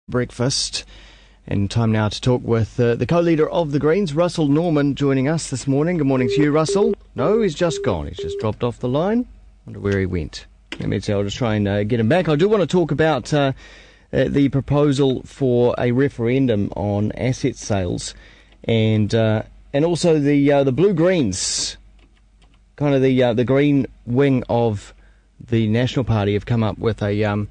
breakfast. And time now to talk with the co-leader of the Greens, Russel Norman, joining us this morning. Good morning to you, Russell. No, he's just gone. He's just dropped off the line. Wonder where he went. Let me see, I'll just try and get him back. I do want to talk about the proposal for a referendum on asset sales and also the Blue-Greens. Kind of the green wing of the National Party have come up with a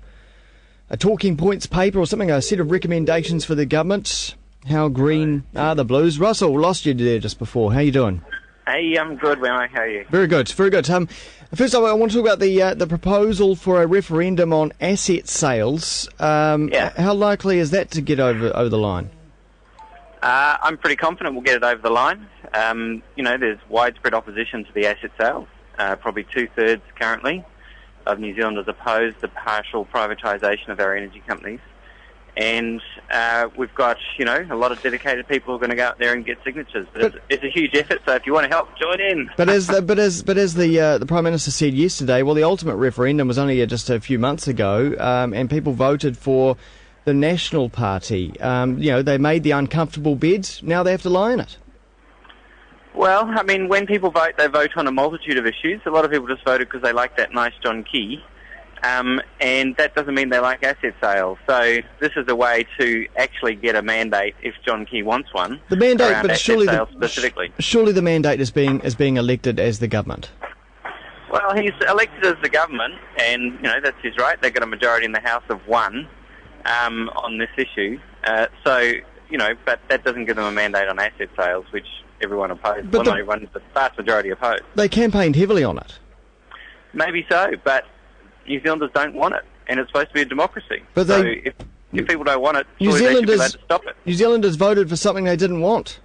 talking points paper or something, a set of recommendations for the government. How green are the Blues? Russell, lost you there just before. How you doing? Hey, I'm good, Wammo. How are you? Very good, very good. First of all, I want to talk about the proposal for a referendum on asset sales. How likely is that to get over the line? I'm pretty confident we'll get it over the line. There's widespread opposition to the asset sales. Probably 2/3 currently of New Zealanders oppose the partial privatisation of our energy companies. And we've got, a lot of dedicated people who are going to go out there and get signatures. But it's a huge effort, so if you want to help, join in. But as the Prime Minister said yesterday, well, the ultimate referendum was only just a few months ago, and people voted for the National Party. They made the uncomfortable bed, now they have to lie in it. Well, when people vote, they vote on a multitude of issues. A lot of people just voted because they like that nice John Key. And that doesn't mean they like asset sales. So this is a way to actually get a mandate if John Key wants one. The mandate, but surely the mandate is being elected as the government. Well, he's elected as the government, and that's his right. They've got a majority in the House of one on this issue. But that doesn't give them a mandate on asset sales, which everyone opposed. Well, not everyone, the vast majority opposed. They campaigned heavily on it. Maybe so, but New Zealanders don't want it, and it's supposed to be a democracy. But if people don't want it, surely they should be allowed to stop it. New Zealanders voted for something they didn't want.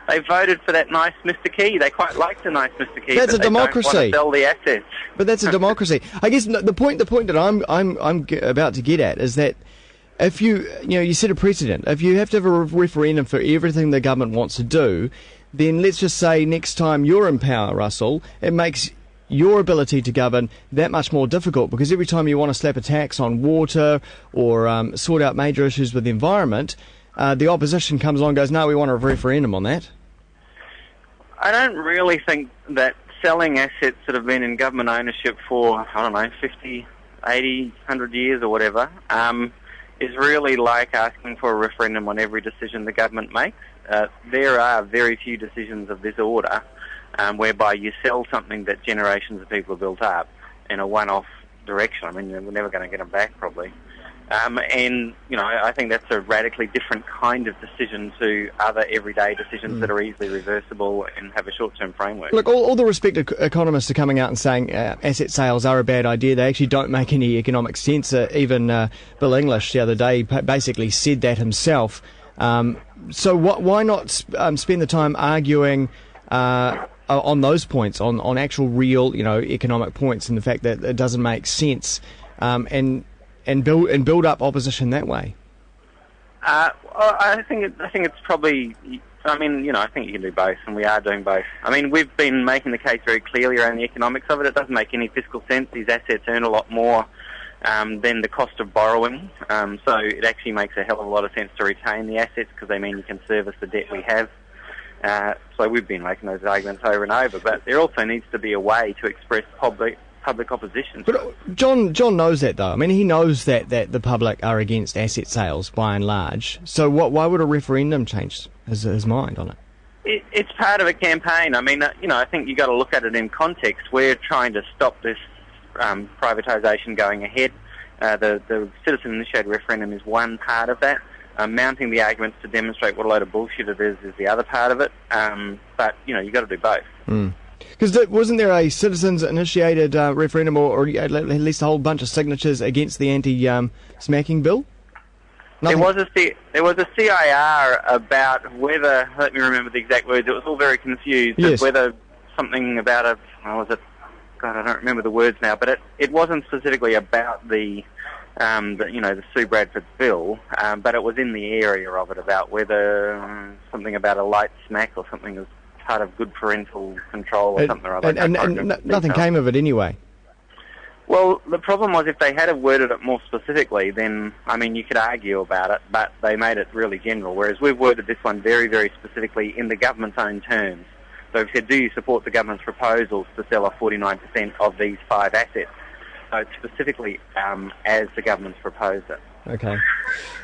They voted for that nice Mr. Key. They quite liked the nice Mr. Key. That's a democracy. They don't want to sell the assets. But that's a democracy. I guess the point that I'm about to get at is that if you set a precedent. If you have to have a referendum for everything the government wants to do, then let's just say next time you're in power, Russell, it makes your ability to govern that much more difficult, because every time you want to slap a tax on water or sort out major issues with the environment, the opposition comes along and goes, no, we want a referendum on that. I don't really think that selling assets that have been in government ownership for, 50, 80, 100 years or whatever, is really like asking for a referendum on every decision the government makes. There are very few decisions of this order whereby you sell something that generations of people have built up in a one-off direction. We're never going to get them back, probably. I think that's a radically different kind of decision to other everyday decisions that are easily reversible and have a short-term framework. Look, all the respected economists are coming out and saying asset sales are a bad idea. They actually don't make any economic sense. Even Bill English the other day basically said that himself. So why not spend the time arguing on those points, on actual real, economic points, and the fact that it doesn't make sense, and build up opposition that way? I think it's probably. I think you can do both, and we are doing both. We've been making the case very clearly around the economics of it. It doesn't make any fiscal sense. These assets earn a lot more than the cost of borrowing, so it actually makes a hell of a lot of sense to retain the assets, because they mean you can service the debt we have. So we've been making those arguments over and over, but there also needs to be a way to express public opposition. But John knows that, though. He knows that the public are against asset sales by and large. So why would a referendum change his mind on it? It's part of a campaign. I think you've got to look at it in context. We're trying to stop this privatisation going ahead. The citizen-initiated referendum is one part of that. Mounting the arguments to demonstrate what a load of bullshit it is the other part of it. But you've got to do both. Because wasn't there a citizens-initiated referendum, or at least a whole bunch of signatures against the anti-smacking bill? There was a CIR about whether, let me remember the exact words, it was all very confused, yes. Whether something about I don't remember the words now, but it wasn't specifically about the Sue Bradford bill, but it was in the area of it, about whether something about a light smack or something was part of good parental control or something or other. And nothing came of it anyway. Well, the problem was if they had have worded it more specifically, then, I mean, you could argue about it, but they made it really general, whereas we've worded this one very, very specifically in the government's own terms. So we've said, do you support the government's proposals to sell off 49% of these 5 assets? So it's specifically as the government's proposed it. Okay.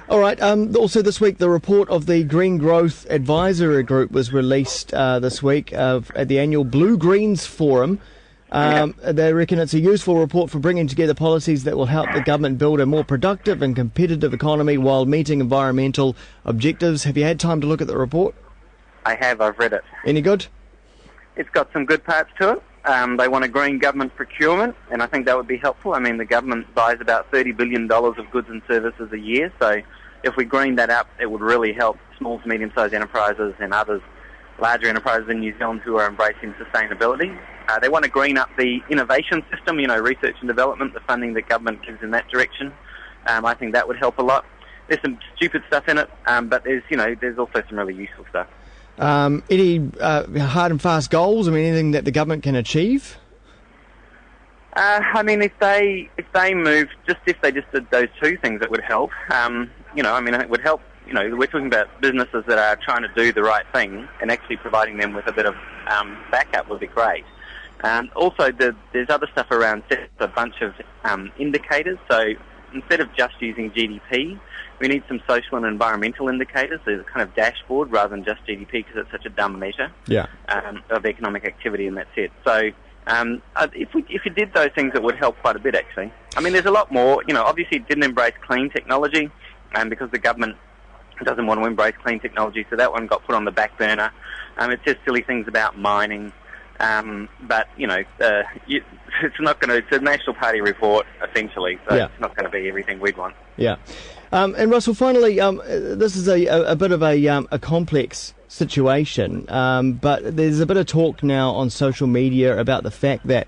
All right. Also this week, the report of the Green Growth Advisory Group was released this week at the annual Blue Greens Forum. They reckon it's a useful report for bringing together policies that will help the government build a more productive and competitive economy while meeting environmental objectives. Have you had time to look at the report? I have. I've read it. Any good? It's got some good parts to it. They want a green government procurement, and I think that would be helpful. I mean, the government buys about $30 billion of goods and services a year, so if we green that up, it would really help small to medium-sized enterprises and others, larger enterprises in New Zealand who are embracing sustainability. They want to green up the innovation system, research and development, the funding that government gives in that direction. I think that would help a lot. There's some stupid stuff in it, but there's also some really useful stuff. Any hard and fast goals? I mean, anything that the government can achieve? I mean, if they just did those 2 things, it would help. It would help. We're talking about businesses that are trying to do the right thing, and actually providing them with a bit of backup would be great. Also, there's other stuff around a bunch of indicators. So instead of just using GDP, we need some social and environmental indicators. There's a kind of dashboard rather than just GDP because it's such a dumb measure of economic activity, and that's it. So if you did those things, it would help quite a bit, actually. I mean, there's a lot more. Obviously it didn't embrace clean technology because the government doesn't want to embrace clean technology, so that one got put on the back burner. It says silly things about mining. But it's not going to. It's a National Party report essentially, so it's not going to be everything we'd want. Yeah. And Russell, finally, this is a bit of a complex situation, but there's a bit of talk now on social media about the fact that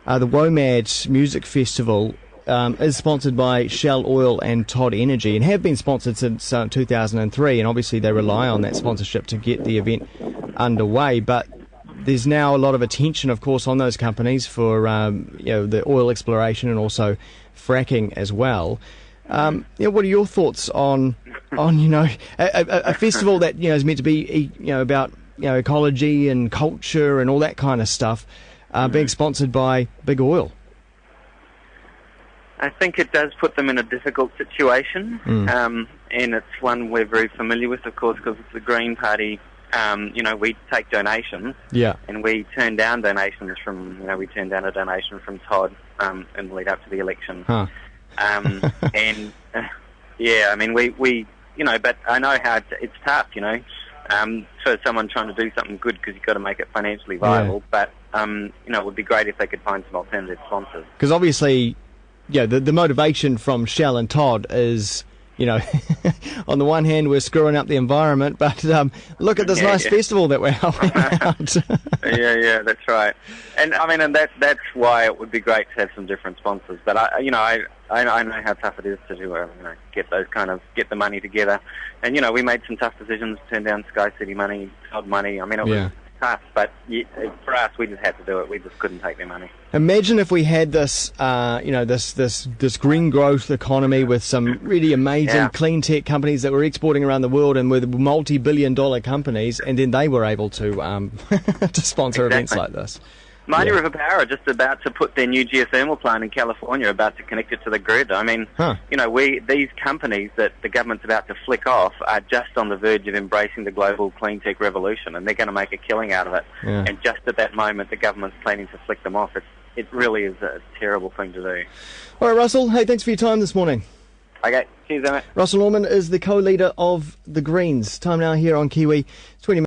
the WOMAD Music Festival is sponsored by Shell Oil and Todd Energy, and have been sponsored since 2003, and obviously they rely on that sponsorship to get the event underway. But there's now a lot of attention, of course, on those companies for the oil exploration and also fracking as well. What are your thoughts on a festival that is meant to be about ecology and culture and all that kind of stuff being sponsored by big oil? I think it does put them in a difficult situation, and it's one we're very familiar with, of course, because it's the Green Party. We take donations, and we turn down donations from, we turned down a donation from Todd in the lead up to the election. And I mean, we but I know how it's tough, for someone trying to do something good because you've got to make it financially viable. But it would be great if they could find some alternative sponsors. Because obviously, the motivation from Shell and Todd is, on the one hand, we're screwing up the environment, but look at this nice festival that we're helping out. That's right. And I mean, and that's why it would be great to have some different sponsors. But I know how tough it is to get the money together. And we made some tough decisions, turned down Sky City money, Todd money. I mean, it was tough, but for us, we just had to do it. We just couldn't take their money. Imagine if we had this, this green growth economy with some really amazing clean tech companies that were exporting around the world and with multi-billion-dollar companies, and then they were able to to sponsor events like this. Mighty River Power are just about to put their new geothermal plant in California, about to connect it to the grid. I mean, these companies that the government's about to flick off are just on the verge of embracing the global clean tech revolution, and they're going to make a killing out of it. And just at that moment, the government's planning to flick them off. It really is a terrible thing to do. All right, Russell, hey, thanks for your time this morning. Okay, cheers, Emmett. Russell Norman is the co-leader of the Greens. Time now here on Kiwi. It's 20 minutes.